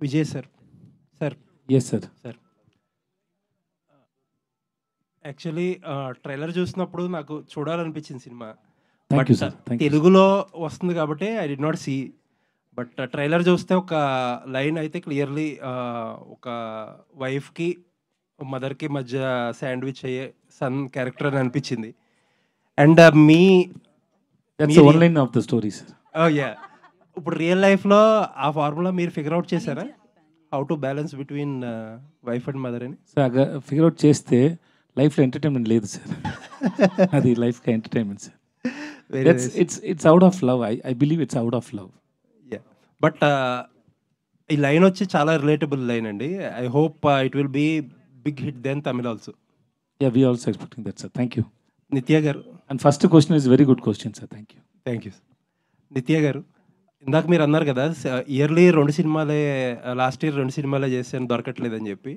Vijay sir. Sir yes sir. Sir actually trailer చూసినప్పుడు నాకు చూడాలనిపించింది సినిమా. Thank you sir. తెలుగులో వస్తుంది కాబట్టి I did not see. But trailer చూస్తే ఒక లైన్ అయితే క్లియర్లీ ఒక వైఫ్కి మదర్కి మధ్య శాండ్విచ్ అయ్యే సన్ క్యారెక్టర్ అని అనిపించింది. అండ్ మీ one line of the story sir. Yeah, ఇప్పుడు రియల్ లైఫ్లో ఆ ఫార్ములా మీరు ఫిగర్ అవుట్ చేశారా? How to balance between wife and mother అని? సార్ ఫిగర్ అవుట్ చేస్తే లైఫ్లో ఎంటర్టైన్మెంట్ లేదు సార్. అది లైఫ్కి entertainment sir. It's out of love. I believe it's out of love. Yeah, but ఈ లైన్ వచ్చి చాలా రిలేటబుల్ లైన్ అండి. I hope it will be big hit then Tamil also. Yeah, we also expecting that sir. Thank you. Nithya garu, and first question is very good question sir. Thank you. Thank you. Nithya garu, ఇందాక మీరు అన్నారు కదా yearly 2 సినిమాలే, last year 2 సినిమాలే చేశాను దొరకట్లేదని చెప్పి.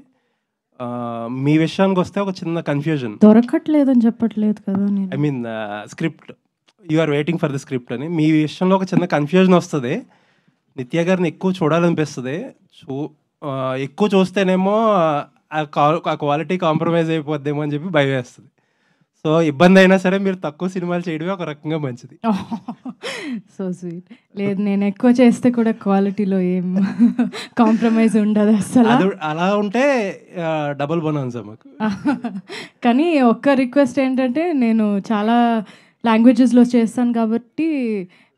మీ విషయానికి వస్తే ఒక చిన్న కన్ఫ్యూజన్. దొరకట్లేదని చెప్పట్లేదు కదా నేను. I mean script, you are waiting for the script అని మీ విషయంలో ఒక చిన్న కన్ఫ్యూజన్ వస్తుంది. నిత్య గారిని ఎక్కువ చూడాలనిపిస్తుంది. ఎక్కువ చూస్తేనేమో ఆ క్వాలిటీ కాంప్రమైజ్ అయిపోద్దేమో అని చెప్పి భయం వేస్తుంది. సో ఇబ్బంది అయినా సరే మీరు తక్కువ సినిమాలు చేయడమే ఒక రకంగా మంచిది. So sweet. లేదు, నేను ఎక్కువ చేస్తే కూడా క్వాలిటీలో ఏం కాంప్రమైజ్ ఉండదు అసలు. అలా ఉంటే డబుల్ బోనస్ మాకు. కానీ ఒక్క రిక్వెస్ట్ ఏంటంటే, నేను చాలా లాంగ్వేజెస్లో చేస్తాను కాబట్టి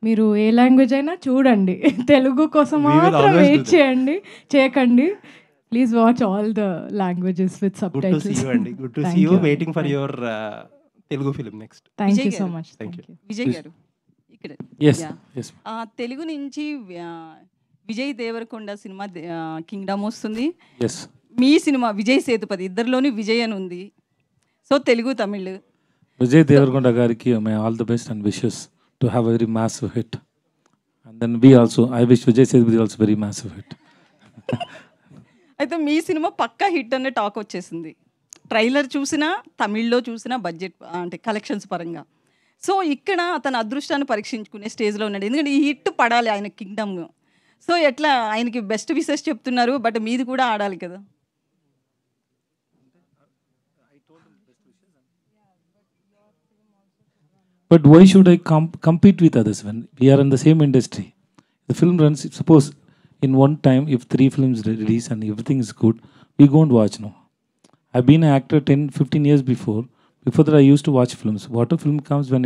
మీరు ఏ లాంగ్వేజ్ అయినా చూడండి. తెలుగు కోసం మాత్రం వెయిట్ చేయకండి. Please watch all the languages with subtitles. Good to see you అండి. Good to see you. Waiting for your Telugu film next. Thank you so much. Thank you. Vijay గారు ఇక్కడ తెలుగు నుంచి విజయ్ దేవరకొండ సినిమా కింగ్డమ్ వస్తుంది. మీ సినిమా విజయ్ సేతుపతి, ఇద్దరిలోని విజయ్ అని ఉంది. సో తెలుగు తమిళ్. విజయ్ దేవరకొండ గారికి my all the best and wishes to have a very massive hit. And then we also I wish Vijay Sethupathi also very massive hit. అయితే మీ సినిమా పక్కా హిట్ అనే టాక్ వచ్చేసింది. ట్రైలర్ చూసినా, తమిళ్లో చూసినా, బడ్జెట్ అంటే కలెక్షన్స్ పరంగా. సో ఇక్కడ అతను అదృష్టాన్ని పరీక్షించుకునే స్టేజ్లో ఉన్నాడు. ఎందుకంటే ఈ హిట్ పడాలి ఆయన కింగ్డమ్. సో ఎట్లా ఆయనకి బెస్ట్ విషెస్ చెప్తున్నారు, బట్ మీది కూడా ఆడాలి కదా. But why should I compete with others when we are in the same industry? The film runs, suppose in one time, if 3 films release and everything is good, we go and watch now. I've been an actor 10-15 years before. Before that, I used to watch films. What a film comes when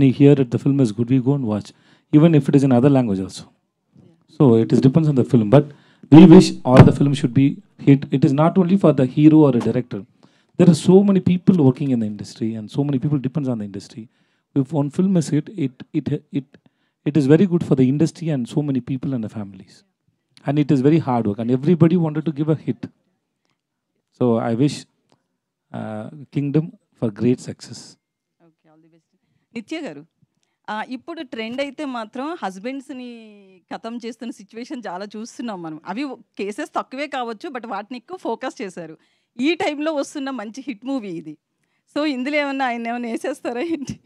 you hear it, the film is good, we go and watch. Even if it is in other language also. So it depends on the film. But we wish all the films should be hit. It is not only for the hero or a director. There are so many people working in the industry and so many people depends on the industry. If one film is hit, it is very good for the industry and so many people and the families. And it is very hard work and everybody wanted to give a hit. So I wish Kingdom for great success. Okay, all the best. నిత్య గారు, ఇప్పుడు trend అయితే మాత్రం హస్బెండ్స్ని ఖతం చేస్తున్న situation చాలా చూస్తున్నాం మనం. అవి కేసెస్ తక్కువే కావచ్చు, బట్ వాటిని ఎక్కువ ఫోకస్ చేశారు. ఈ టైంలో వస్తున్న మంచి హిట్ మూవీ ఇది. సో ఇందులో ఏమన్నా ఆయన ఏమైనా వేసేస్తారా ఏంటి?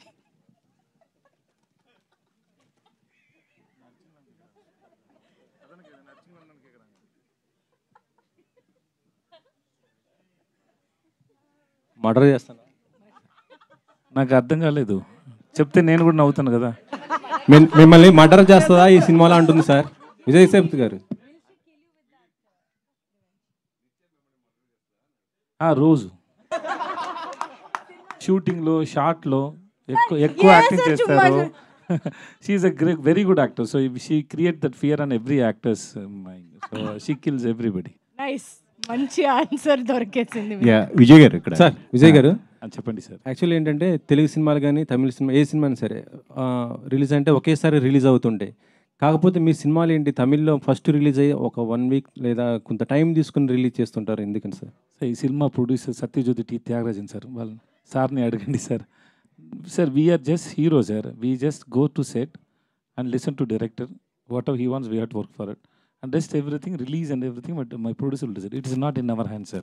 మర్డర్ చేస్తాను. నాకు అర్థం కాలేదు, చెప్తే నేను కూడా నవ్వుతాను కదా. మిమ్మల్ని మర్డర్ చేస్తుందా ఈ సినిమాలో అంటుంది సార్ విజయ్ సేతుపతి గారు. రోజు షూటింగ్లో, షార్ట్లో ఎక్కువ యాక్టింగ్ చేస్తారు. She is a very good actor. So she create that fear on every actors mind. So she kills everybody. Nice, మంచి ఆన్సర్ దొరికేసింది. విజయ్ గారు ఇక్కడ. సార్ విజయ్ గారు చెప్పండి సార్. యాక్చువల్లీ ఏంటంటే తెలుగు సినిమాలు కానీ తమిళ సినిమా ఏ సినిమా అయినా సరే రిలీజ్ అంటే ఒకేసారి రిలీజ్ అవుతుంటాయి. కాకపోతే మీ సినిమాలు ఏంటి తమిళ్లో ఫస్ట్ రిలీజ్ అయ్యి ఒక 1 వీక్ లేదా కొంత టైం తీసుకుని రిలీజ్ చేస్తుంటారు, ఎందుకని సార్? ఈ cinema producer Sathyajyothi T Thyagarajan sir, వాళ్ళ సార్ని అడగండి sir. Sir we're just hero sir. We just go to set and listen to director. Whatever he wants we have to work for it. And rest everything, release and everything, but my producer will decide. It is not in our hands, sir.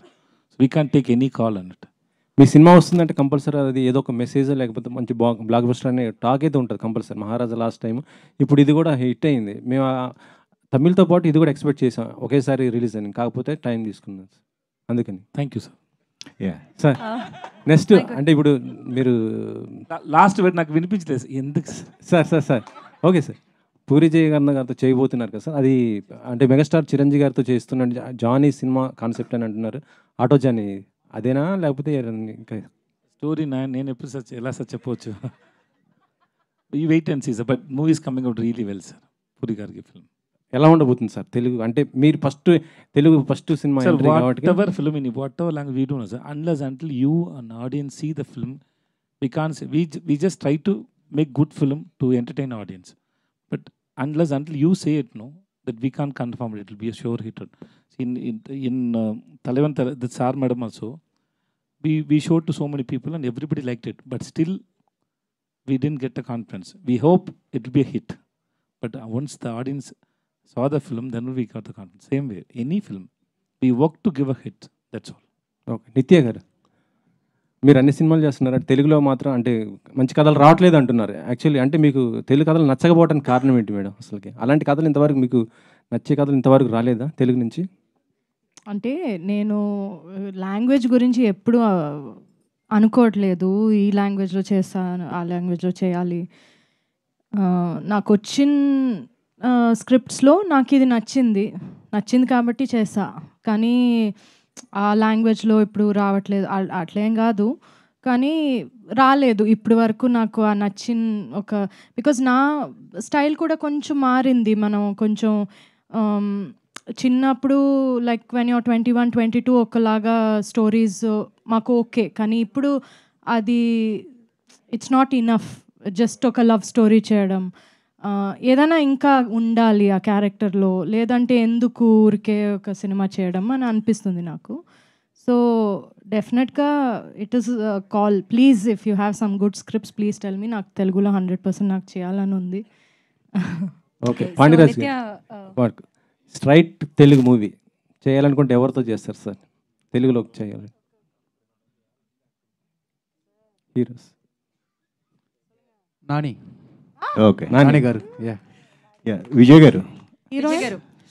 So we can't take any call on it. Me cinema వస్తుందంటే compulsory అది ఏదో ఒక message లేకపోతే మంచి block buster అనే talk అయితే ఉంటుంది compulsory. మహారాజా last time, ఇప్పుడు ఇది కూడా హిట్ అయింది. మేము తమిళ్తో పాటు ఇది కూడా ఎక్స్పెక్ట్ చేసాం ఒకేసారి రిలీజ్ అని, కాకపోతే టైం తీసుకున్నాం సార్, అందుకని. Thank you sir. Sir next అంటే ఇప్పుడు మీరు లాస్ట్ వర్డ్ నాకు వినిపించలేదు ఎందుకు sir okay sir, Puri Jagannadh గారితో చేయబోతున్నారు కదా సార్, అది అంటే మెగాస్టార్ చిరంజీవి గారితో చేస్తున్న జానీ సినిమా కాన్సెప్ట్ అని అంటున్నారు, ఆటో జానీ అదేనా లేకపోతే ఇంకా స్టోరీ నేను ఎప్పుడు సార్ ఎలా సార్ చెప్పవచ్చు, ఈ wait and see sir, but movies coming out really well sir. Puri గారికి ఫిల్మ్ ఎలా ఉండబోతుంది సార్ తెలుగు, అంటే మీరు Telugu first cinema sir, whatever film in whatever language we do no sir, unless until you and audience see the film we can't say, we just try to make good film to entertain audience, but unless until you say it, no, that we can't confirm it will be a sure hit. In Talavan the Sar madam also we showed to so many people and everybody liked it, but still we didn't get the confidence. We hope it will be a hit, but once the audience saw the film, then we got the confidence. Same way any film we work to give a hit, that's all. Okay, నిత్య గారు మీరు అన్ని సినిమాలు చేస్తున్నారు, తెలుగులో మాత్రం అంటే మంచి కథలు రావట్లేదు అంటున్నారు. యాక్చువల్లీ అంటే మీకు తెలుగు కథలు నచ్చకపోవడానికి కారణం ఏంటి మేడం? అసలుకి అలాంటి కథలు ఇంతవరకు మీకు నచ్చే కథలు ఇంతవరకు రాలేదా తెలుగు నుంచి? అంటే నేను లాంగ్వేజ్ గురించి ఎప్పుడు అనుకోవట్లేదు, ఈ లాంగ్వేజ్లో చేస్తాను ఆ లాంగ్వేజ్లో చేయాలి. నాకు వచ్చిన స్క్రిప్ట్స్లో నాకు ఇది నచ్చింది కాబట్టి చేసా, కానీ ఆ లాంగ్వేజ్లో ఇప్పుడు రావట్లేదు అట్లేం కాదు, కానీ రాలేదు ఇప్పటి వరకు నాకు ఆ నచ్చిన ఒక, బికాజ్ నా స్టైల్ కూడా కొంచెం మారింది. మనం కొంచెం చిన్నప్పుడు లైక్ వెన్ యూర్ 21, 22 ఒకలాగా స్టోరీస్ మాకు ఓకే, కానీ ఇప్పుడు అది ఇట్స్ నాట్ ఇనఫ్ జస్ట్ ఒక లవ్ స్టోరీ చేయడం, ఏదైనా ఇంకా ఉండాలి ఆ క్యారెక్టర్లో, లేదంటే ఎందుకు ఊరికే ఒక సినిమా చేయడం అని అనిపిస్తుంది నాకు. సో డెఫినెట్గా it is call, please if you have some good scripts please tell me, నాకు తెలుగులో 100% నాకు చేయాలని ఉంది. ఓకే, పాండిరాజ్ గారు స్ట్రైట్ తెలుగు మూవీ చేయాలనుకుంటే ఎవరితో చేస్తారు సార్ తెలుగులో చేయాలి హీరోస్? నాని. ఓకే, నాని గారు. విజయ్ గారు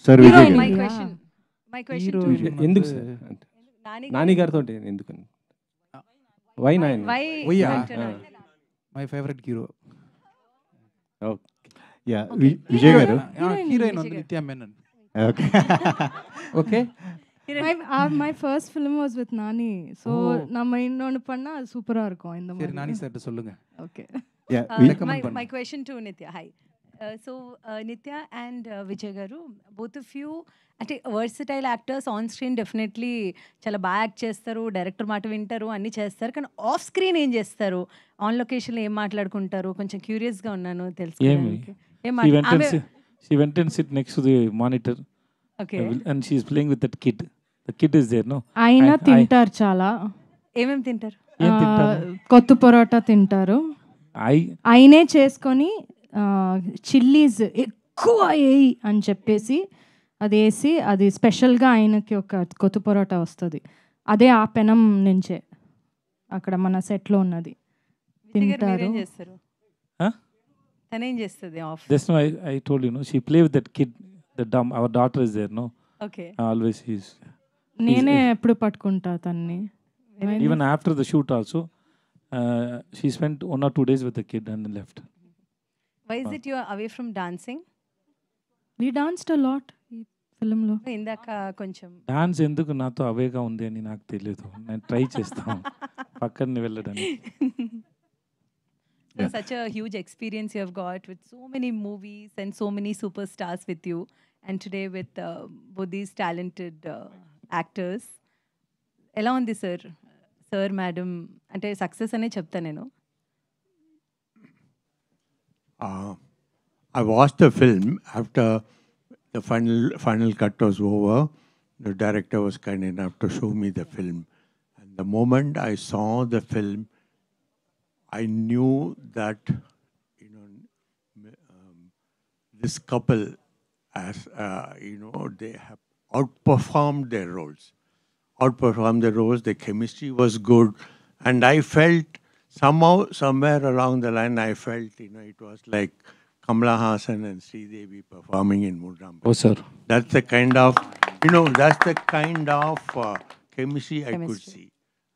సార్, విజయ్ గారు ఎందుకు సార్ నాని గారితో ఎందుకని? Why Nani? My favourite hero. Vijay garu heroine ఉంది Nithya Menen. Okay okay, my first film was with Nani, so நம்ம இன்னொன்னு பண்ணா சூப்பரா இருக்கும் இந்த சரி மாதிரி. நானி சார் சொல்லுங்க. Okay. My question to Nitya. Hi. So Nitya and Vijay garu, both of you అంటే versatile actors, on screen definitely చాలా బాగా యాక్ట్ చేస్తారు, డైరెక్టర్ మాట వింటారు, అన్నీ చేస్తారు, కానీ ఆఫ్ స్క్రీన్ ఏం చేస్తారు, ఆన్ లొకేషన్లో ఏం మాట్లాడుకుంటారు? కొంచెం క్యూరియస్గా ఉన్నాను తెలుసుకోవడానికి. She went and sit next to the monitor. Okay. And she is playing with that kid. The kid is there, no? ఆయన తింటారు చాలా. ఏమేమి తింటారు? కొత్త పరోటా తింటారు. ఆయనే చేసుకొని చిల్లీస్ ఎక్కువ వేయి అని చెప్పేసి అది వేసి, అది స్పెషల్గా ఆయనకి ఒక కొత్త పరోటా వస్తుంది, అదే ఆ పెనం నుంచే అక్కడ మన సెట్లో ఉన్నది తింటారు. తనేం చేస్తుంది of? Just now I told you, no, she play with that kid, the dumb, our daughter is there, no? Okay. Always నేనే ఎప్పుడు పట్టుకుంటా తన్ని. Even after the shoot also, she spent 1 or 2 days with the kid and then left. Why is it you are away from dancing? We danced a lot ఈ ఫిల్మ్లో. ఇందాక కొంచెం dance ఎందుకు నాతో అవేగా ఉంది అని నాకు తెలియదు, నేను ట్రై చేస్తాను పక్కన వెళ్ళడానికి. Such a huge experience you have got with so many movies and so many superstars with you, and today with both these talented actors. ఎలా ఉంది సార్? సార్ మేడం అంటే సక్సెస్ అనే చెప్తా నేను. I watched the film after the final cut was over. The director was kind enough to show me the film, and the moment I saw the film, I knew that this couple, as they have outperformed their roles. The chemistry was good, and I felt somehow, somewhere along the line, I felt it was like Kamala Hassan and Sridevi performing in Mudram. Oh, sir. That's the kind of, that's the kind of chemistry I could see.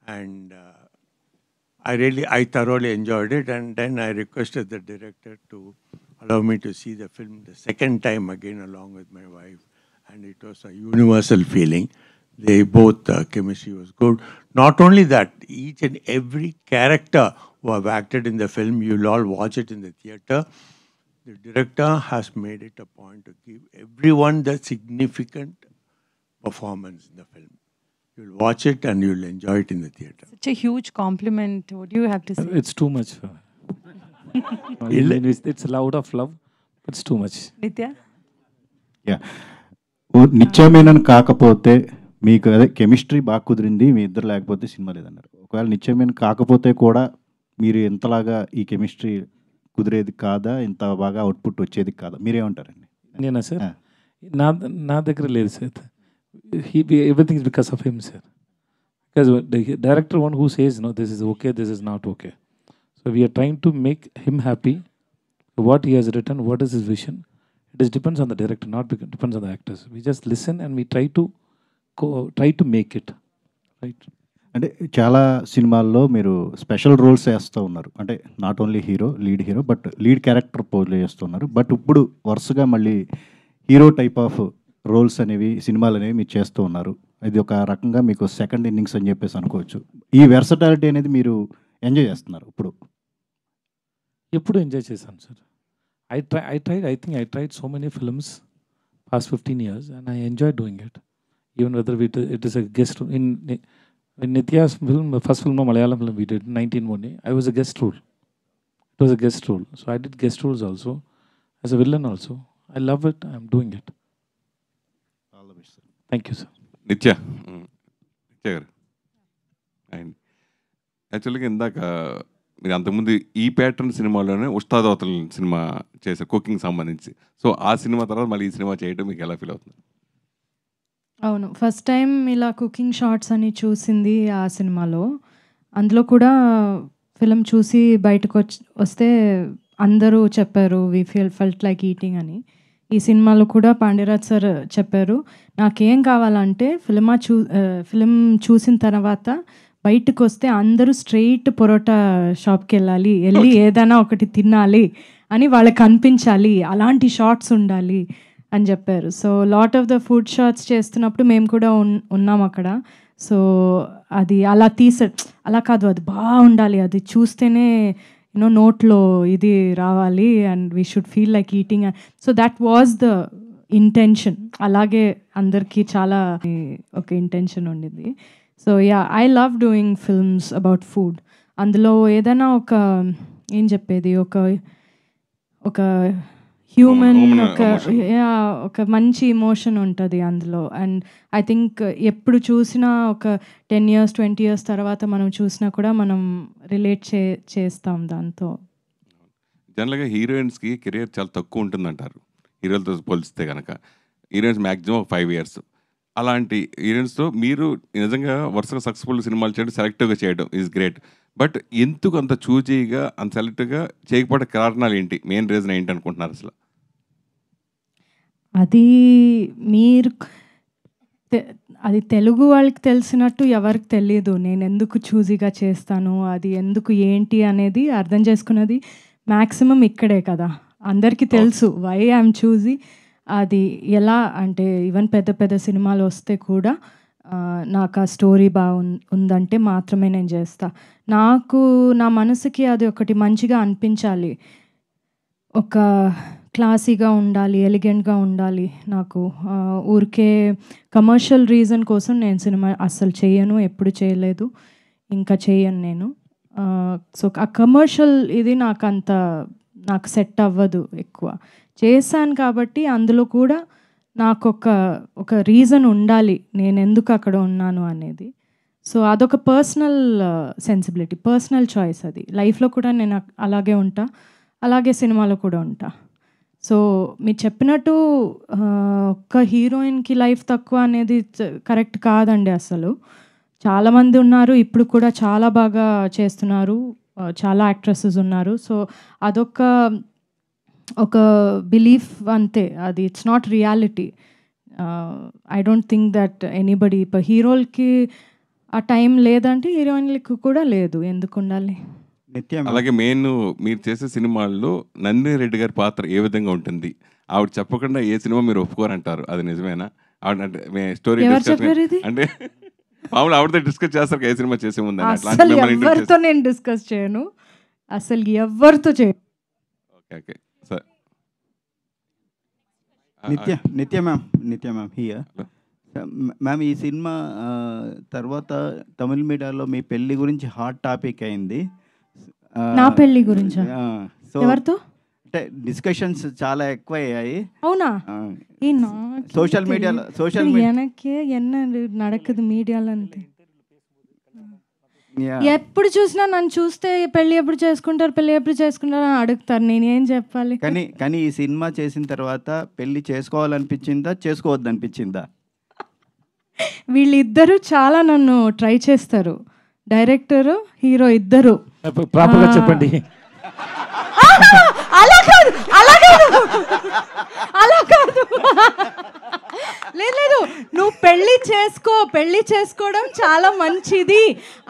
And I thoroughly enjoyed it. And then I requested the director to allow me to see the film the second time again along with my wife. And it was a universal feeling. They both, chemistry was good. Not only that, each and every character who have acted in the film, you'll all watch it in the theater. The director has made it a point to give everyone the significant performance in the film. You'll watch it and you'll enjoy it in the theater. Such a huge compliment. What do you have to say? It's too much. It's loud of love. It's too much. Nitya? Yeah నిత్యమేనని కాకపోతే మీకు అదే chemistry బాగా కుదిరింది, మీ ఇద్దరు లేకపోతే cinema లేదన్నారు. ఒకవేళ నిత్యమేన కాకపోతే కూడా మీరు ఎంతలాగా ఈ కెమిస్ట్రీ కుదిరేది కాదా, ఇంత బాగా అవుట్పుట్ వచ్చేది కాదా, మీరేమంటారండి? నేనా సార్? నా దగ్గర లేదు sir. Everything is because of him, sir. Because the director one who says, no, this is okay, this is not okay. So we are trying to make him happy. What he has written, what is his vision? It depends on the director, not depends on the actors. We just listen and we try to make it. Right? అంటే చాలా సినిమాల్లో మీరు special roles వేస్తూ ఉన్నారు. అంటే not only lead hero but lead character play చేస్తున్నారు. But ఇప్పుడు వరుసగా మళ్ళీ హీరో టైప్ ఆఫ్ రోల్స్ అనేవి సినిమాలు అనేవి మీరు చేస్తూ ఉన్నారు. ఇది ఒక రకంగా మీకు సెకండ్ ఇన్నింగ్స్ అని చెప్పేసి అనుకోవచ్చు. ఈ వెర్సటాలిటీ అనేది మీరు ఎంజాయ్ చేస్తున్నారు ఇప్పుడు? ఎప్పుడు ఎంజాయ్ చేశాను sir. I think I tried so many films past 15 years and I enjoy doing it. Even whether it is a guest in Nitya's film, first film, Malayalam film we did, 19 I was a guest role. It was a guest role. So I did guest roles also, as a villain also. I love it, I am doing it. All the best, sir. Thank you, sir. Nitya garu. And actually ఇందాక మీరు అంతకుముందు ఈ pattern సినిమాలోనే ఉస్తాద్ అవతల cinema చేశారు, cooking సంబంధించి. So ఆ cinema తర్వాత మళ్ళీ ఈ సినిమా చేయడం మీకు ఎలా ఫీల్ అవుతుంది? అవును, ఫస్ట్ టైం ఇలా కుకింగ్ షార్ట్స్ అని చూసింది ఆ సినిమాలో. అందులో కూడా ఫిలిం చూసి బయటకు వస్తే అందరూ చెప్పారు వి ఫెల్ట్ లైక్ ఈటింగ్ అని. ఈ సినిమాలో కూడా పాండ్యరాజ్ సార్ చెప్పారు, నాకేం కావాలంటే ఫిలిం చూసిన తర్వాత బయటకు వస్తే అందరూ స్ట్రెయిట్ పొరోటా షాప్కి వెళ్ళి ఏదైనా ఒకటి తినాలి అని వాళ్ళకి అనిపించాలి, అలాంటి షార్ట్స్ ఉండాలి అని చెప్పారు. So lot of the food shots చేస్తున్నప్పుడు మేము కూడా ఉన్నాం అక్కడ. సో అది అలా అలా కాదు, అది బాగుండాలి, అది చూస్తేనే నోట్లో ఇది రావాలి and we should feel like eating. So that was the intention. అలాగే అందరికీ చాలా ఒక ఇంటెన్షన్ ఉండింది. So yeah, I love doing films about food. అందులో ఏదైనా ఏం చెప్పేది, ఒక హ్యూమన్ ఒక మంచి ఇమోషన్ ఉంటుంది అందులో. అండ్ ఐ థింక్ ఎప్పుడు చూసినా ఒక 10 years 20 years తర్వాత మనం చూసినా కూడా మనం రిలేట్ చేస్తాం దాంతో. జనరల్గా హీరోయిన్స్కి కెరియర్ చాలా తక్కువ ఉంటుందంటారు హీరోలతో పోలిస్తే కనుక. Heroines maximum 5 years. అలాంటి హీరోయిన్స్తో మీరు నిజంగా వరుసగా సక్సెస్ఫుల్ సినిమాలు చేయడం, సెలెక్టివ్గా చేయడం ఈజ్ గ్రేట్. బట్ ఎందుకు అంత చూజీగా అంత సెలెక్టివ్గా చేయకపోవడం కారణాలు ఏంటి? మెయిన్ రీజన్ ఏంటి అనుకుంటున్నారు అసలు? అది తెలుగు వాళ్ళకి తెలిసినట్టు ఎవరికి తెలియదు నేను ఎందుకు చూజీగా చేస్తాను, అది ఎందుకు ఏంటి అనేది అర్థం చేసుకున్నది మ్యాక్సిమం ఇక్కడే కదా. అందరికీ తెలుసు వై ఐఎమ్ చూజీ. అది ఎలా అంటే ఈవెన్ పెద్ద పెద్ద సినిమాలు వస్తే కూడా నాకు ఆ స్టోరీ ఉందంటే మాత్రమే నేను చేస్తా. నా మనసుకి అది ఒకటి మంచిగా అనిపించాలి, ఒక క్లాసీగా ఉండాలి, ఎలిగెంట్గా ఉండాలి. నాకు ఊరికే కమర్షియల్ రీజన్ కోసం నేను సినిమా అస్సలు చేయను, ఎప్పుడు చేయలేదు, ఇంకా చేయను నేను. సో ఆ కమర్షియల్ ఇది నాకు సెట్ అవ్వదు ఎక్కువ. చేశాను కాబట్టి అందులో కూడా నాకు ఒక రీజన్ ఉండాలి నేను ఎందుకు అక్కడ ఉన్నాను అనేది. సో అదొక పర్సనల్ సెన్సిబిలిటీ, పర్సనల్ చాయిస్. అది లైఫ్లో కూడా నేను అలాగే ఉంటా, అలాగే సినిమాలో కూడా ఉంటా. సో మీరు చెప్పినట్టు ఒక్క హీరోయిన్కి లైఫ్ తక్కువ అనేది కరెక్ట్ కాదండి అసలు. చాలామంది ఉన్నారు, ఇప్పుడు కూడా చాలా బాగా చేస్తున్నారు, చాలా యాక్ట్రెసెస్ ఉన్నారు. సో అదొక ఒక బిలీఫ్ అంతే, అది it's not reality. I don't think that anybody ఇప్పుడు హీరోలకి ఆ టైం లేదంటే హీరోయిన్లకి కూడా లేదు, ఎందుకు ఉండాలి? అలాగే మెయిన్ మీరు చేసే సినిమాల్లో నందిని రెడ్డి గారి పాత్ర ఏ విధంగా ఉంటుంది? ఆవిడ చెప్పకుండా ఏ సినిమా మీరు ఒప్పుకోరంటారు, అది నిజమేనా? ఆవిడ అంటే స్టోరీ అంటే మామూలు ఆవిడతో డిస్కస్ చేస్తారు ఏ సినిమా చేసే ముందు? అసలు ఎవరితో నేను డిస్కస్ చేయను, అసలు ఎవరితో చేయను. Okay okay sir. నిత్య మ్యామ్ హియర్. మ్యామ్, ఈ సినిమా తర్వాత తమిళ మీడియాలో మీ పెళ్లి గురించి హాట్ టాపిక్ అయింది. నా పెళ్లి గురించా? సో ఎవరితో అంటే డిస్కషన్స్ చాలా ఎక్కువ అయ్యాయి. అవునా? సోషల్ మీడియాలో ఎనకే ఎన్న నడకదు మీడియాలో అంతే. ఎప్పుడు చూసినా నన్ను చూస్తే పెళ్లి ఎప్పుడు చేసుకుంటారు అని అడుగుతారు, నేనేం చెప్పాలి? కానీ ఈ సినిమా చేసిన తర్వాత పెళ్లి చేసుకోవాలనిపించిందా, చేసుకోవద్దనిపించిందా? వీళ్ళిద్దరూ చాలా నన్ను ట్రై చేస్తారు, డైరెక్టర్ హీరో ఇద్దరు. ప్రాపర్గా చెప్పండి. అలా కాదు లేదు, నువ్వు పెళ్లి చేసుకోవడం చాలా మంచిది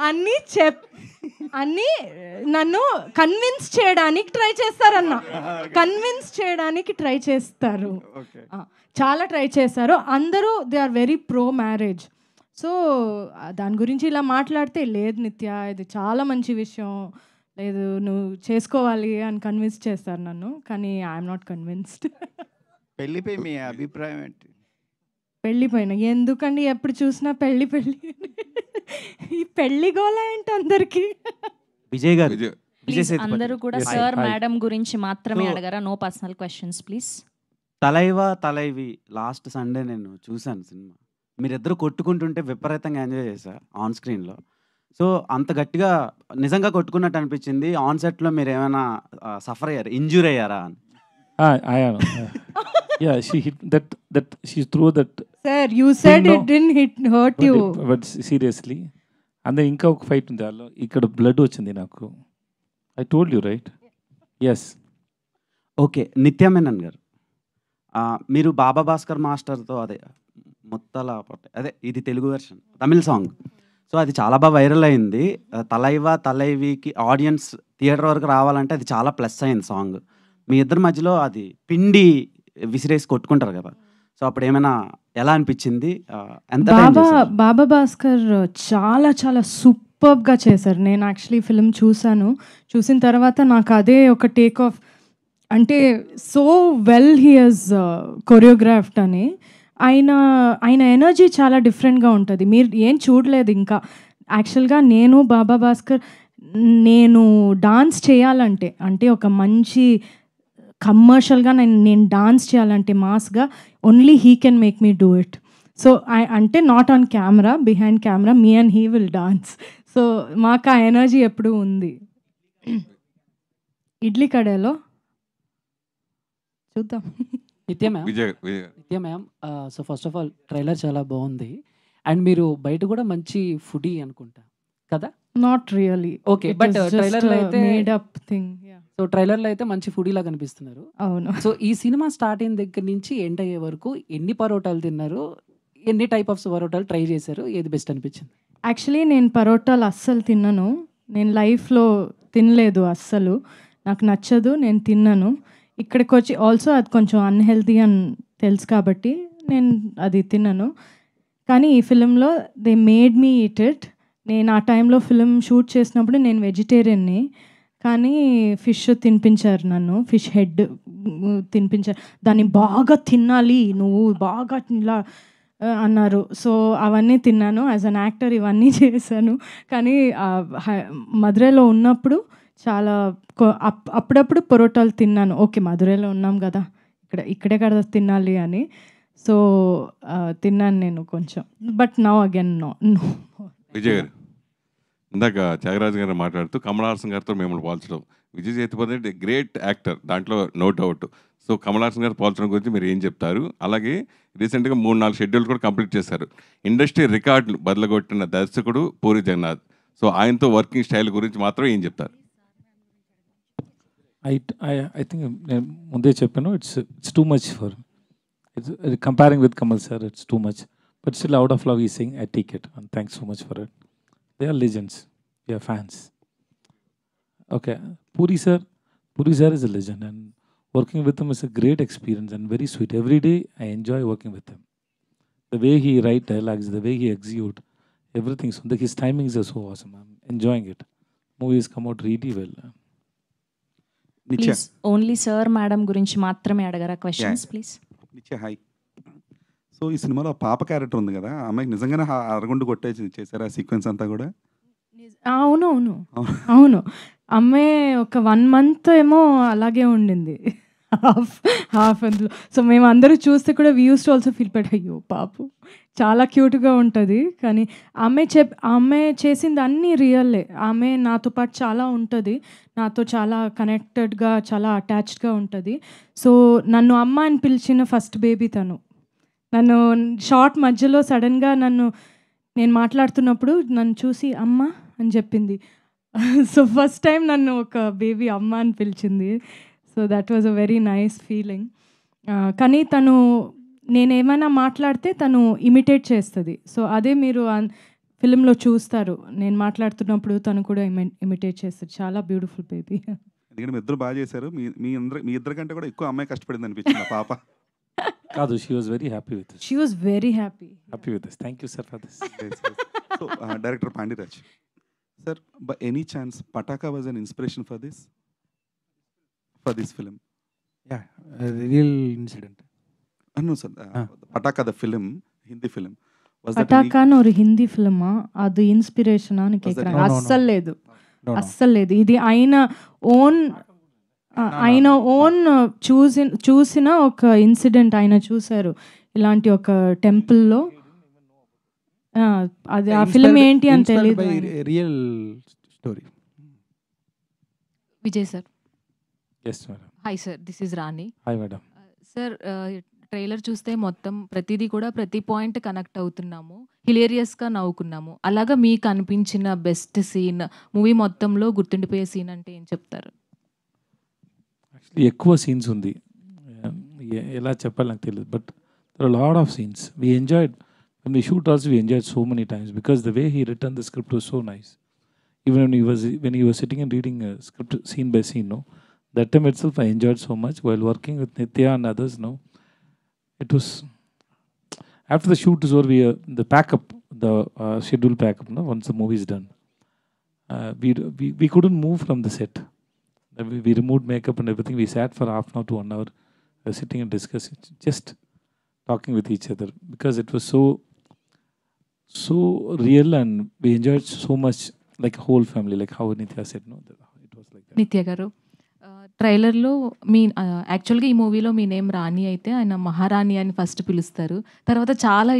అని నన్ను కన్విన్స్ చేయడానికి ట్రై చేస్తారు, చాలా ట్రై చేస్తారు. అందరూ they are very pro marriage. So దాని గురించి ఇలా మాట్లాడితే లేదు నిత్య ఇది చాలా మంచి విషయం, లేదు నువ్వు చేసుకోవాలి అని కన్విన్స్ చేస్తారు నన్ను, కానీ ఐఎమ్ నాట్ కన్విన్స్డ్. పెళ్లిపై మీ అభిప్రాయం ఏంటి? పెళ్ళిపోయిన ఎందుకండి ఎప్పుడు చూసినా పెళ్ళి ఈ పెళ్లి గోళ ఏంటి అందరికి? విజయ్ గారు అందరూ కూడా సార్ మేడం గురించి మాత్రమే అడగరా, no personal questions please. Thalaivi last Sunday నేను చూశాను సినిమా. మీరిద్దరు కొట్టుకుంటుంటే విపరీతంగా ఎంజాయ్ చేశారు ఆన్ స్క్రీన్లో. సో అంత గట్టిగా నిజంగా కొట్టుకున్నట్టు అనిపించింది. ఆన్ సెట్లో మీరు ఏమైనా సఫర్ అయ్యారు, ఇంజూర్ అయ్యారా అని? Yeah, she hit that she threw that. Sir, you said it didn't hurt you. But seriously, and then inka oka fight undi allo ikkada blood ochindi naaku. I told you right? Yes. Okay, నిత్య మేనన్ గారు, మీరు బాబా భాస్కర్ మాస్టర్తో అదే మొత్తల అదే ఇది Telugu version తమిళ song, so అది చాలా బాగా viral అయింది. తలైవికి ఆడియన్స్ థియేటర్ వరకు రావాలంటే అది చాలా ప్లస్ అయింది సాంగ్. మీ ఇద్దరి మధ్యలో అది పిండి విసిరేసి కొట్టుకుంటారు కదా, సో అప్పుడు ఏమైనా ఎలా అనిపించింది? ఎంత బాబా భాస్కర్ చాలా చాలా సూపర్గా చేశారు. నేను యాక్చువల్లీ ఫిల్మ్ చూసిన తర్వాత నాకు అదే ఒక టేక్ ఆఫ్, అంటే so well he has choreographed అని. ఆయన ఎనర్జీ చాలా డిఫరెంట్గా ఉంటుంది, మీరు ఏం చూడలేదు ఇంకా. యాక్చువల్గా నేను బాబా భాస్కర్ నేను డాన్స్ చేయాలంటే, అంటే ఒక మంచి కమర్షియల్గా నేను డాన్స్ చేయాలంటే మాస్గా, only he can make me do it. So అంటే not on camera, behind camera me and he will dance. So మాకు ఆ ఎనర్జీ ఎప్పుడూ ఉంది. ఇడ్లీ కడలో చూద్దాం. Nithya ma'am, so first of all trailer చాలా బాగుంది, అండ్ మీరు బయట కూడా మంచి ఫుడీ అనుకుంటా కదా? Not really. ఓకే, బట్ ట్రైలర్లో అయితే మేడ్ అప్ థింగ్. సో ట్రైలర్లో అయితే మంచి ఫుడీలా కనిపిస్తున్నారు. అవును. సో ఈ సినిమా స్టార్ట్ అయిన దగ్గర నుంచి ఎండ్ అయ్యే వరకు ఎన్ని పరోటాలు తిన్నారు, ఎన్ని టైప్ ఆఫ్ పరోటాలు ట్రై చేశారు, ఏది బెస్ట్ అనిపించింది? యాక్చువల్లీ నేను పరోటాలు అస్సలు తిన్నాను, నేను లైఫ్లో తినలేదు అస్సలు, నాకు నచ్చదు, నేను తిన్నాను. ఇక్కడికి వచ్చి ఆల్సో అది కొంచెం అన్హెల్తీ అని తెలుసు కాబట్టి నేను అది తిన్నాను. కానీ ఈ ఫిలింలో they made me eat it. నేను ఆ టైంలో ఫిలిం షూట్ చేసినప్పుడు నేను వెజిటేరియన్ని, కానీ ఫిష్ తినిపించారు నన్ను, ఫిష్ హెడ్ తినిపించారు, దాన్ని బాగా తినాలి నువ్వు బాగా ఇలా అన్నారు. సో అవన్నీ తిన్నాను, యాజ్ అన్ యాక్టర్ ఇవన్నీ చేశాను. కానీ మధురైలో ఉన్నప్పుడు చాలా అప్పుడప్పుడు పరోటాలు తిన్నాను. ఓకే, మధురైలో ఉన్నాం కదా, ఇక్కడే కదా తినాలి అని. సో తిన్నాను నేను కొంచెం, but now again no. Vijay garu, ఇందాక త్యాగరాజు గారు మాట్లాడుతూ కమల్ హాసన్ గారితో మిమ్మల్ని పోల్చడం, విజయ్ సేతుపతి గ్రేట్ యాక్టర్, దాంట్లో no doubt. So Kamal Haasan garu పోల్చడం గురించి మీరు ఏం చెప్తారు? అలాగే రీసెంట్గా 3-4 షెడ్యూల్స్ కూడా కంప్లీట్ చేశారు. ఇండస్ట్రీ రికార్డులు బదలగొట్టిన దర్శకుడు పూరి జగన్నాథ్. సో ఆయనతో వర్కింగ్ స్టైల్ గురించి మాత్రం ఏం చెప్తారు? I think నేను ముందే చెప్పాను, it's too much for it's comparing with Kamal sir, it's too much. But still, out of love, he's saying, I take it. And thanks so much for it. They are legends. We are fans. Okay. Puri sir is a legend. And working with him is a great experience and very sweet. Every day, I enjoy working with him. The way he write dialogues, the way he execute, everything. So his timings are so awesome. I'm enjoying it. Movies come out really well. Please only sir madam గురించి మాత్రమే అడగరా questions please. నిత్య hi. So ఈ సినిమాలో పాప character ఉంది కదా, అమ్మాయికి నిజంగానే అరగుండు కొట్టేసి చేశారు ఆ సీక్వెన్స్ అంతా కూడా? అవును. అమ్మాయి ఒక 1 month ఏమో అలాగే ఉండింది, హాఫ్ అందులో. సో మేము అందరూ చూస్తే కూడా we use to also feel but అయ్యో పాపు చాలా క్యూట్గా ఉంటుంది. కానీ అమ్మాయి చేసింది అన్నీ రియల్లే. ఆమె నాతో పాటు చాలా ఉంటుంది, నాతో చాలా కనెక్టెడ్గా, చాలా అటాచ్డ్గా ఉంటుంది. సో నన్ను అమ్మ అని పిలిచిన ఫస్ట్ బేబీ తను. నన్ను షార్ట్ మధ్యలో సడన్గా నేను మాట్లాడుతున్నప్పుడు నన్ను చూసి అమ్మ అని చెప్పింది. సో ఫస్ట్ టైం నన్ను ఒక బేబీ అమ్మ అని పిలిచింది. So that was a very nice feeling. కానీ తను నేనేమైనా మాట్లాడితే తను ఇమిటేట్ చేస్తుంది. సో అదే మీరు ఫిలింలో చూస్తారు, నేను మాట్లాడుతున్నప్పుడు తను కూడా ఇమిటేట్ చేస్తుంది. చాలా బ్యూటిఫుల్ బేబీ. ఎందుకంటే మీ ఇద్దరు బాగా చేశారు. మీ ఇద్దరి కంటే కూడా ఎక్కువ అమ్మాయి కష్టపడింది అనిపించింది ఆ పాప. కాదు, she was very happy with this. She was very happy with this. Thank you sir for this. So director Pandiraj sir, by any chance Pataka was an inspiration for this film? Yeah, a real incident. No sir, Pataka the film, Hindi film, was that పటాకాన్ ఒక హిందీ ఫిల్మా? అది inspiration అని కేకుறாங்க. అస్సలు లేదు, అస్సలు లేదు. ఇది ఆయన own చూసిన ఒక ఇన్సిడెంట్. ఆయన చూశారు ఇలాంటి ఒక టెంపుల్లో. అది ఆ ఫిల్మ్ ఏంటి అని తెలియదు. Real story. Vijay sir. Yes madam. Hi sir, this is Rani. Hi madam. Sir trailer చూస్తే మొత్తం ప్రతిదీ కూడా ప్రతి పాయింట్ కనెక్ట్ అవుతున్నాము, హిలేరియస్గా నవ్వుకున్నాము. అలాగా మీకు అనిపించిన బెస్ట్ సీన్, మూవీ మొత్తంలో గుర్తుండిపోయే సీన్ అంటే ఏం చెప్తారు? యాక్చువల్లీ ఎక్కువ సీన్స్ ఉంది, ఎలా చెప్పాలి నాకు తెలియదు. But there are lot of scenes we enjoyed. when we shoot also we enjoyed so many times because the way he written the script was so nice. Even when he was sitting and reading a script scene by scene, no, that time itself I enjoyed so much while working with Nithya and others. No, it was after the shoot is over, the pack-up, the schedule pack-up, no, once the movie is done, we couldn't move from the set. We removed makeup and everything. We sat for half an hour to 1 hour sitting and discussing, just talking with each other, because it was so real and we enjoyed so much, like a whole family, like how Nithya said, no, it was like that. నిత్య గారు, ట్రైలర్లో మీ యాక్చువల్గా ఈ మూవీలో మీ name రాణి అయితే ఆయన మహారాణి అని ఫస్ట్ పిలుస్తారు, తర్వాత చాలా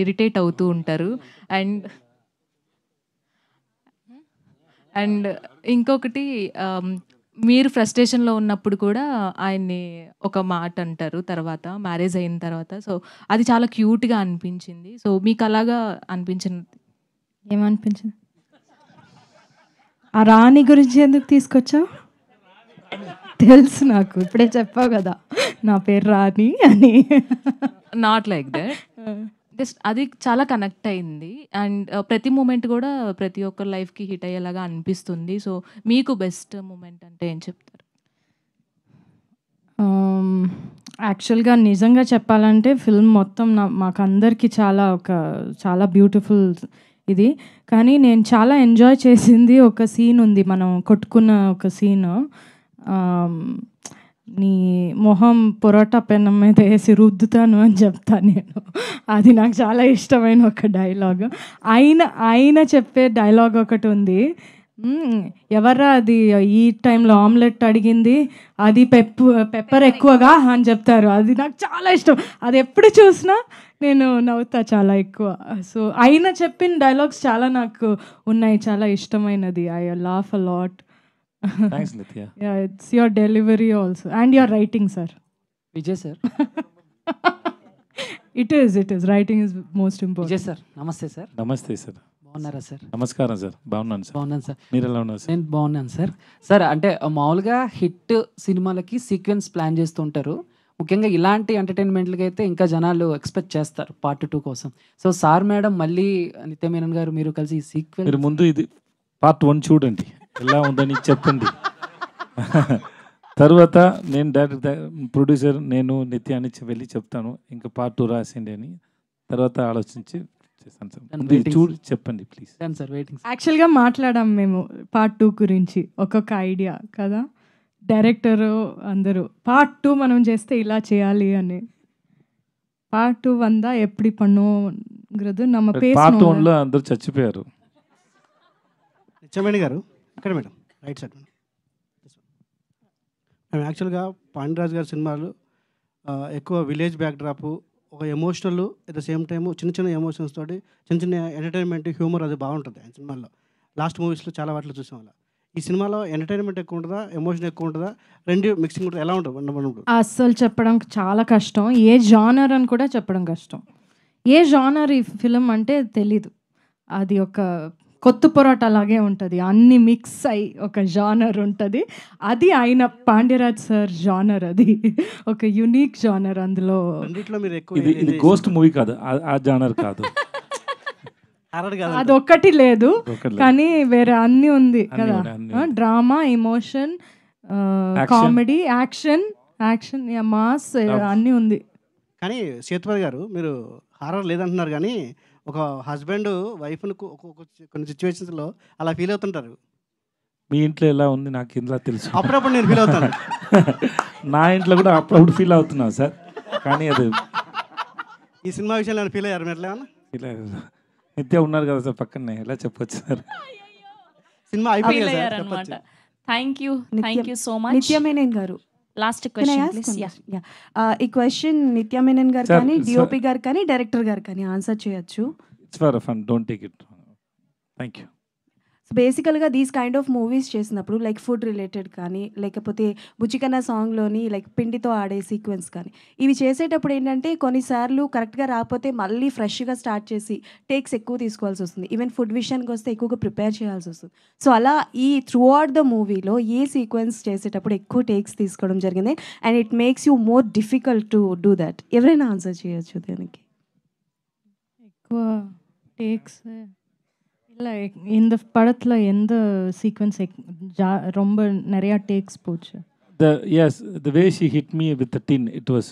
ఇరిటేట్ అవుతూ ఉంటారు. అండ్ ఇంకొకటి, మీరు ఫ్రస్ట్రేషన్లో ఉన్నప్పుడు కూడా ఆయన్ని ఒక మాట అంటారు తర్వాత, మ్యారేజ్ అయిన తర్వాత. సో అది చాలా క్యూట్గా అనిపించింది. సో మీకు అలాగా అనిపించింది? ఏమనిపించింది? ఆ రాణి గురించి ఎందుకు తీసుకొచ్చావు? తెలుసు నాకు, ఇప్పుడే చెప్పావు కదా నా పేరు రాణి అని. నాట్ లైక్ దట్, జస్ట్ అది చాలా కనెక్ట్ అయింది. అండ్ ప్రతి మూమెంట్ కూడా ప్రతి ఒక్కరి లైఫ్కి హిట్ అయ్యేలాగా అనిపిస్తుంది. సో మీకు బెస్ట్ మూమెంట్ అంటే ఏం చెప్తారు? యాక్చువల్గా నిజంగా చెప్పాలంటే ఫిల్మ్ మొత్తం మాకు అందరికీ చాలా బ్యూటిఫుల్ ఇది. కానీ నేను చాలా ఎంజాయ్ చేసింది ఒక సీన్ ఉంది, మనం కొట్టుకున్న ఒక సీన్. నీ మొహం పొరోటా పెనం మీద వేసి రుద్దుతాను అని చెప్తాను నేను. అది నాకు చాలా ఇష్టమైన ఒక డైలాగ్. ఆయన చెప్పే డైలాగ్ ఒకటి ఉంది, ఎవరా అది ఈ టైంలో ఆమ్లెట్ అడిగింది, అది పెప్పర్ ఎక్కువగా అని చెప్తారు. అది నాకు చాలా ఇష్టం, అది ఎప్పుడు చూసినా నేను నవ్వుతా చాలా ఎక్కువ. సో ఆయన చెప్పిన డైలాగ్స్ చాలా నాకు ఉన్నాయి, చాలా ఇష్టమైనది. I laugh a lot. Thanks Nithya. Yeah, it's your delivery also and your writing, sir. Vijay sir. It is writing is most important. Vijay sir, namaste sir. Namaste sir. బాగున్నారా sir? నమస్కారం sir, బాగున్నాను sir. బాగున్నాను sir. మీరు ఎలా ఉన్నారు sir? నేను బాగున్నాను sir. Sir అంటే మామూలుగా హిట్ సినిమాలకి సీక్వెన్స్ ప్లాన్ చేస్తుంటారు. ముఖ్యంగా ఇలాంటి ఎంటర్టైన్మెంట్లకి అయితే ఇంకా జనాలు ఎక్స్పెక్ట్ చేస్తారు పార్ట్ 2 కోసం. సో సార్ మేడం మళ్ళీ నిత్య మేనన్ గారు మీరు కలిసి ఈ సీక్వెన్స్ మీరు ముందు ఇది పార్ట్ 1 చూడండి, ఎలా ఉందని చెప్పండి. తర్వాత నేను డైరెక్టర్ ప్రొడ్యూసర్ నేను నిత్య అని వెళ్ళి చెప్తాను ఇంకా పార్ట్ 2 రాసిండి అని. తర్వాత ఆలోచించి చేస్తాను సార్. ముందు ఇది చూడు చెప్పండి ప్లీజ్. Sir waiting. యాక్చువల్గా మాట్లాడాం మేము పార్ట్ 2 గురించి, ఒక్కొక్క ఐడియా కదా, డైరెక్టరు అందరూ పార్ట్ 2 మనం చేస్తే ఇలా చేయాలి అని. పార్ట్ 2 వందా ఎప్పుడు பண்ணுங்கிறது நம்ம పార్ట్ பேசணும். 1లో అందరూ చచ్చిపోయారు. నిత్యమేని గారు ఇక్కడ మేడం రైట్ సైడ్. మేము యాక్చువల్గా పాండ్యరాజ్ గారి సినిమాలు ఎక్కువ విలేజ్ బ్యాక్డ్రాప్, ఒక emotional at the same time చిన్న చిన్న ఎమోషన్స్ తోటి చిన్న చిన్న ఎంటర్టైన్మెంట్ హ్యూమర్ అది బాగుంటుంది ఆయన సినిమాల్లో. లాస్ట్ మూవీస్లో చాలా వాటిలో చూసాం అలా. ఈ సినిమాలో ఎంటర్టైన్మెంట్ ఎక్కువ ఉంటుందా, ఎమోషన్ ఎక్కువ ఉంటుందా, రెండు మిక్సింగ్ ఉంటుంది, ఎలా ఉంటుంది? అస్సలు చెప్పడం చాలా కష్టం. ఏ జానర్ అని కూడా చెప్పడం కష్టం. ఏ జానర్ ఈ ఫిలిం అంటే తెలీదు. అది ఒక కొత్త పొరాట అలాగే ఉంటుంది, అన్ని మిక్స్ అయి ఒక జానర్ ఉంటుంది. అది ఆయన పాండ్యరాజ్ సార్ జానర్, అది ఒక యునిక్ జానర్. అందులో ఇది గోస్ట్ మూవీ కాదు, ఆ జానర్ కాదు. అది ఒక్కటి లేదు కానీ వేరే అన్ని ఉంది కదా, drama, emotion, comedy, action, mass అన్నీ ఉంది. కానీ సేతుపతి గారు మీరు హారర్ లేదంటున్నారు కానీ ఒక హస్బెండ్ వైఫ్ను కొన్ని సిచ్యువేషన్స్లో అలా ఫీల్ అవుతుంటారు. మీ ఇంట్లో ఎలా ఉంది నాకు ఇంట్లో తెలుసు. అప్పుడప్పుడు నేను ఫీల్ అవుతాను. నా ఇంట్లో కూడా అప్పుడప్పుడు ఫీల్ అవుతున్నాను సార్. కానీ అది ఈ సినిమా విషయంలో ఫీల్ అయ్యారు మీరు ఎట్లా? ఇలా నిత్య ఉన్నారు కదా సార్ పక్కనే, ఎలా చెప్పొచ్చు సార్? సినిమా అయిపోయింది సార్, చెప్పొచ్చు. Thank you so much. నిత్య మేనన్ గారు లాస్ట్ క్వశ్చన్ ప్లీజ్. ఈ క్వశ్చన్ నిత్య మేనన్ గారు కానీ డిఓపి గారు కానీ డైరెక్టర్ గారు కానీ ఆన్సర్ చేయొచ్చు. It's for fun, don't take it. Thank you. So బేసికల్గా దీస్ కైండ్ ఆఫ్ మూవీస్ చేసినప్పుడు లైక్ ఫుడ్ రిలేటెడ్ కానీ లేకపోతే బుచ్చికన్నా సాంగ్లోని లైక్ పిండితో ఆడే సీక్వెన్స్ కానీ ఇవి చేసేటప్పుడు ఏంటంటే కొన్నిసార్లు కరెక్ట్గా రాకపోతే మళ్ళీ ఫ్రెష్గా స్టార్ట్ చేసి టేక్స్ ఎక్కువ తీసుకోవాల్సి వస్తుంది. ఈవెన్ ఫుడ్ విషయానికి వస్తే ఎక్కువగా ప్రిపేర్ చేయాల్సి వస్తుంది. సో అలా ఈ త్రూ అవుట్ ద మూవీలో ఏ సీక్వెన్స్ చేసేటప్పుడు ఎక్కువ టేక్స్ తీసుకోవడం జరిగింది and it makes you more difficult to do that? ఎవరైనా ఆన్సర్ చేయొచ్చు దానికి. ఎక్కువ టేక్స్ இல்லை இந்த படத்தில் எந்த சீக்வன்ஸ் ரொம்ப நிறையா டேக்ஸ் போச்சு? Yes, the way she hit me with the tin, it was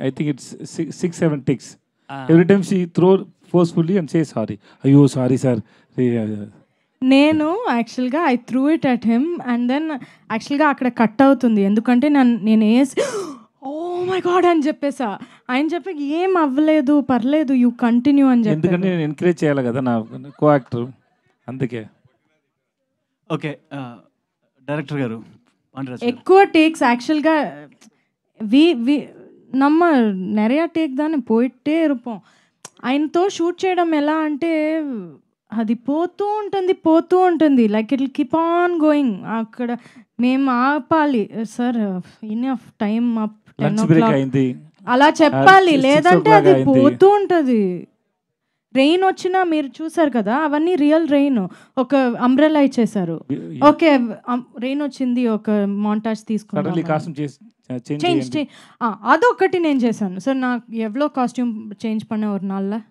I think it's 6-7 takes. Every time she throw forcefully and say sorry. Ayyo sorry sir. నేను యాక్చువల్గా I threw it at him and then యాక్చువల్గా అక్కడ cut అవుతుంది ఎందుకంటే నేను వేసి oh my God అని చెప్పేసా. ఆయన చెప్పి ఏం అవ్వలేదు పర్లేదు యూ కంటిన్యూ అని చెప్పి, ఎందుకంటే నేను ఎంకరేజ్ చేయాలి కదా నా కో యాక్టర్, అందుకే. ఓకే డైరెక్టర్ గారు ఎక్కువ టేక్స్ ஆக்சுவல்గా நம்ம நிறையா டேக் தானே போயிட்டே இருப்போம். ఆయనతో షూట్ చేయడం ఎలా అంటే అది పోతూ ఉంటుంది like it will keep on going. అక్కడ మేము ఆపాలి sir enough time up 10 o'clock అలా చెప్పాలి, లేదంటే అది పోతూ ఉంటుంది. రెయిన్ వచ్చినా మీరు చూసారు కదా అవన్నీ రియల్ రెయిన్. ఒక అంబ్రెల్లా ఇచ్చేసారు, ఓకే రెయిన్ వచ్చింది, ఒక మాంటాజ్ తీసుకున్నాను, చేంజ్ అదొకటి నేను చేశాను సార్. నాకు ఎవ్వలో కాస్ట్యూమ్ చేంజ్ பண்ண ஒரு நாள்ல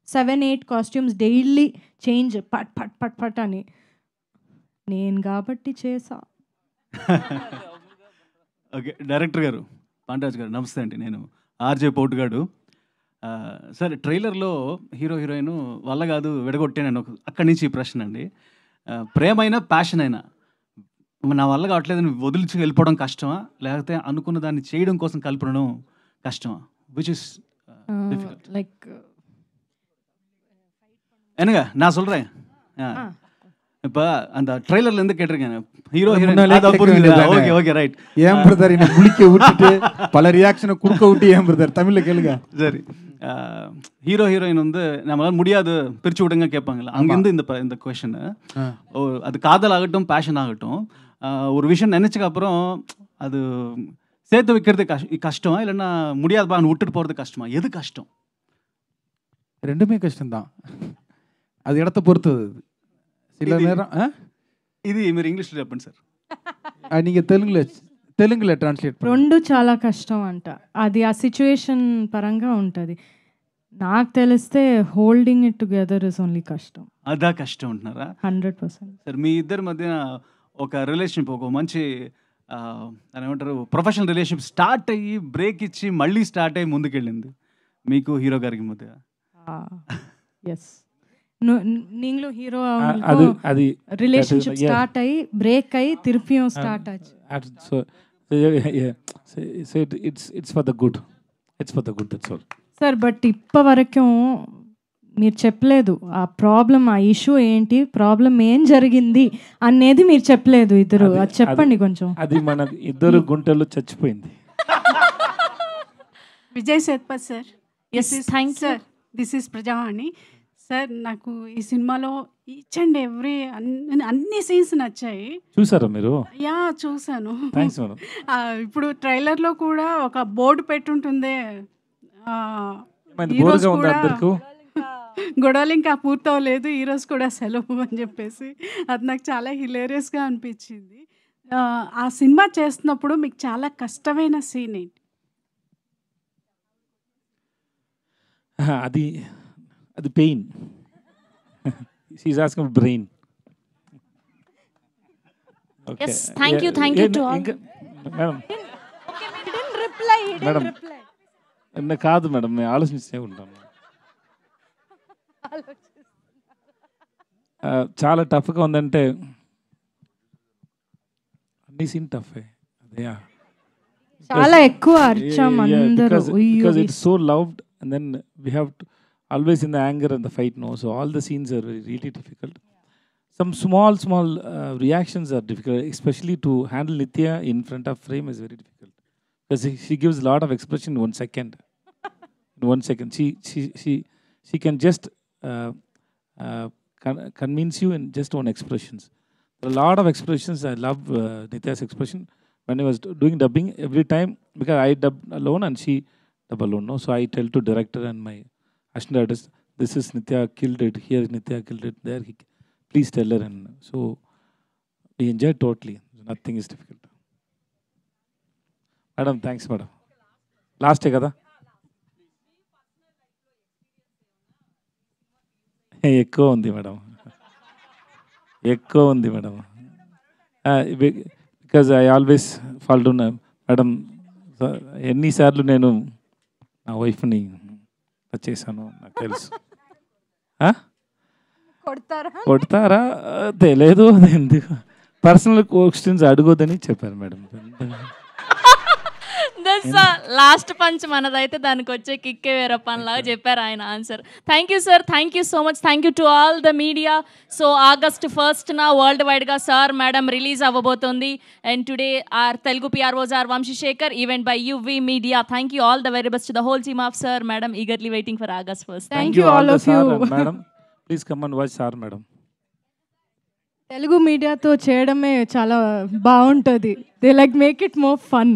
7-8 కాస్ట్యూమ్స్ డైలీ చేంజ్ పట్ పట్ పట్ పట్ అని నేను కాబట్టి చేసా. ఓకే డైరెక్టర్ గారు పాండ్యరాజ్ గారు నమస్తే అండి, నేను ఆర్జే పోటుగాడు. సార్ ట్రైలర్లో హీరో హీరోయిన్ వల్ల కాదు విడగొట్టాను అక్కడి నుంచి ఈ ప్రశ్న అండి. ప్రేమైనా ప్యాషన్ అయినా నా వల్ల కావట్లేదు వదిలిచి వెళ్ళిపోవడం కష్టమా లేకపోతే అనుకున్న దాన్ని చేయడం కోసం కలపడం கஷ்டமா? which is difficult. Like என்னங்க நான் சொல்றேன். இப்போ அந்த ட்ரைலர்ல இருந்து கேட்டிருக்கேன் hero heroine. Okay okay right. ஏன் பிரதர் என்ன முழிக்க விட்டுட்டு பல ரியாக்ஷனை கொடுக்க விட்டு ஏன் பிரதர் தமிழ்ல கேளுங்க. சரி ஹீரோ ஹீரோயின் வந்து நம்மளால முடியாது பிரிச்சு விடுங்க கேட்பாங்கல்ல, அங்கேருந்து இந்த கொஷன். அது காதல் ஆகட்டும் பேஷன் ஆகட்டும், ஒரு விஷயம் நினைச்சதுக்கு அப்புறம் அது சேர்த்து வைக்கிறது கஷ்டமா இல்லைன்னா முடியாதுப்பான்னு விட்டுட்டு போகிறது கஷ்டமா? எது கஷ்டம்? ரெண்டுமே கஷ்டம்தான். అది ఎడత పొరుతుంది సిల నేరం ఇది మీరు ఇంగ్లీష్లో చెప్పండి సార్. నీకు తెలుగులో ట్రాన్స్లేట్ రెండు చాలా కష్టం అంట. అది ఆ సిచ్యువేషన్ పరంగా ఉంటుంది. నాకు తెలిస్తే holding it together is only కష్టం. అదా కష్టం ఉంటున్నారా? 100%. సార్ మీ ఇద్దరి మధ్య ఒక రిలేషన్షిప్, ఒక మంచి అని ఏమంటారు ప్రొఫెషనల్ రిలేషన్షిప్ స్టార్ట్ అయ్యి బ్రేక్ ఇచ్చి మళ్ళీ స్టార్ట్ అయ్యి ముందుకెళ్ళింది మీకు హీరో గారికి మధ్య. ఎస్, நீங்களும் ஹீரோ அது ரிலேஷன்ஷிப் ஸ்டார்ட் ஆகி பிரேக் ஆகி திருப்பியும் ஸ்டார்ட் ஆச்சு. So it's for the good. It's for the good, that's all. Sir but ఇప్ప వరకు మీరు చెప్పలేదు ఆ ప్రాబ్లం, ఆ ఇష్యూ ఏంటి, ప్రాబ్లం ఏం జరిగింది అనేది మీరు చెప్పలేదు ఇద్దరు. అది చెప్పండి కొంచెం. అది మన ఇద్దరు గుంటల్లో చచ్చిపోయింది. Vijay Sethupathi sir. Yes, thank you sir. This is Prajavani sir. నాకు ఈ సినిమాలో ఈచ్ అండ్ ఎవ్రీ అన్ని సీన్స్ నచ్చాయి. చూసారా మీరు? యా చూసాను. Thanks madam. ఇప్పుడు ట్రైలర్లో కూడా ఒక బోర్డు పెట్టుంటుంది, గొడవలు ఇంకా పూర్తవలేదు, ఈరోజు కూడా సెలవు అని చెప్పేసి. అది నాకు చాలా హిలేరియస్గా అనిపించింది. ఆ సినిమా చేస్తున్నప్పుడు మీకు చాలా కష్టమైన సీన్ ఏంటి? అది pain. She is asking brain. yes thank you to all. Madam madam కాదు మేడం, మేము ఆలోచిస్తూ ఉంటాం. చాలా టఫ్గా ఉందంటే అన్ని సీన్ టఫ్. అదే చాలా ఎక్కువ అర్చం అందరూ. because it's so loved and then we have to always in the anger and the fight, no, so all the scenes are really difficult. Some small reactions are difficult, especially to handle Nithya in front of frame is very difficult because she gives a lot of expression in 1 second. In 1 second she can just convince you in just one expressions. There are a lot of expressions. I love Nithya's expression when I was doing dubbing every time, because I dub alone and she dub alone, no, so I tell to director and my assistant artist, this is Nithya killed it, here Nithya killed it, there please tell her, and so we enjoy totally. Nothing is difficult. Madam, thanks madam. Last kada ఎక్కువ ఉంది madam, ఎక్కువ ఉంది madam. Because I always fall down madam. ఎన్నిసార్లు నేను నా వైఫ్ని touch చేశాను నాకు తెలుసు. కొడతారా తెలియదు, అది ఎందుకు పర్సనల్ క్వశ్చన్స్ అడగొద్దని చెప్పారు మేడం. లాస్ట్ పంచ్ మనదైతే దానికి వచ్చే కిక్కే వేరే పనిలాగా చెప్పారు ఆయన answer. Thank you sir, thank you so much. Thank you to all the media. So August 1st world వైడ్గా సార్ మేడం రిలీజ్ అవ్వబోతోంది. And today our Telugu PROs are Vamsishekar, event by UV media. Thank you all the very best to the whole team of sir madam, eagerly waiting for August 1st. Thank you all of you. Madam please come and watch sir madam. Telugu మీడియాతో చేయడమే చాలా బాగుంటుంది. They like make it more fun.